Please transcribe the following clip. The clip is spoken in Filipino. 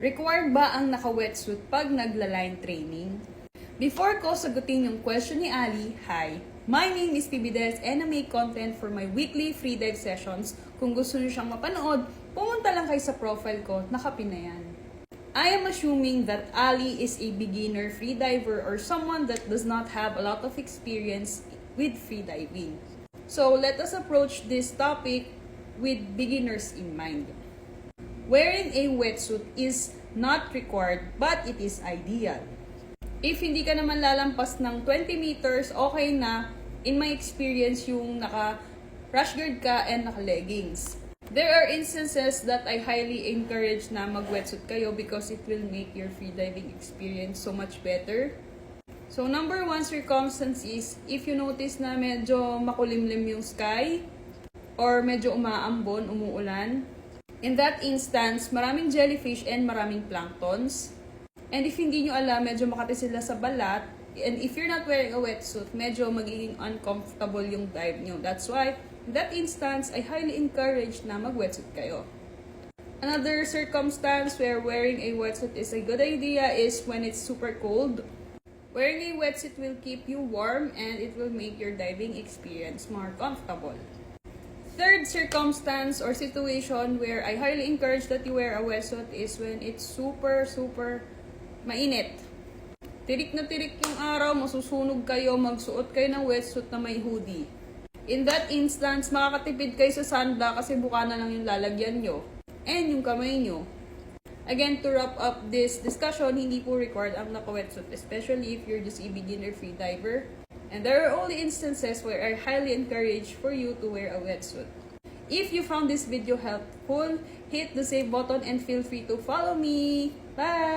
Required ba ang naka-wetsuit pag nagla-line training? Before ko sagutin yung question ni Ali, hi! My name is PB Des and I make content for my weekly free dive sessions. Kung gusto niyo siyang mapanood, pumunta lang kayo sa profile ko, nakapin na yan. I am assuming that Ali is a beginner freediver or someone that does not have a lot of experience with freediving. So let us approach this topic with beginners in mind. Wearing a wetsuit is not required but it is ideal. If hindi ka naman lalampas ng 20 meters, okay na. In my experience, yung naka-rash guard ka and naka-leggings. There are instances that I highly encourage na mag-wetsuit kayo because it will make your freediving experience so much better. So, number one circumstance is, if you notice na medyo makulimlim yung sky, or medyo umaambon, umuulan, in that instance, maraming jellyfish and maraming planktons. And if hindi nyo alam, medyo makati sila sa balat. And if you're not wearing a wetsuit, medyo magiging uncomfortable yung dive nyo. That's why, in that instance, I highly encourage na mag-wetsuit kayo. Another circumstance where wearing a wetsuit is a good idea is when it's super cold. Wearing a wetsuit will keep you warm and it will make your diving experience more comfortable. Third circumstance or situation where I highly encourage that you wear a wetsuit is when it's super mainit. Tirik na tirik yung araw, masusunog kayo, magsuot kayo ng wetsuit na may hoodie. In that instance, makakatipid kayo sa sanda kasi buka na lang yung lalagyan nyo and yung kamay nyo. Again, to wrap up this discussion, hindi po required ang naka-wetsuit, especially if you're just a beginner freediver. And there are only instances where I highly encourage for you to wear a wetsuit. If you found this video helpful, hit the save button and feel free to follow me. Bye!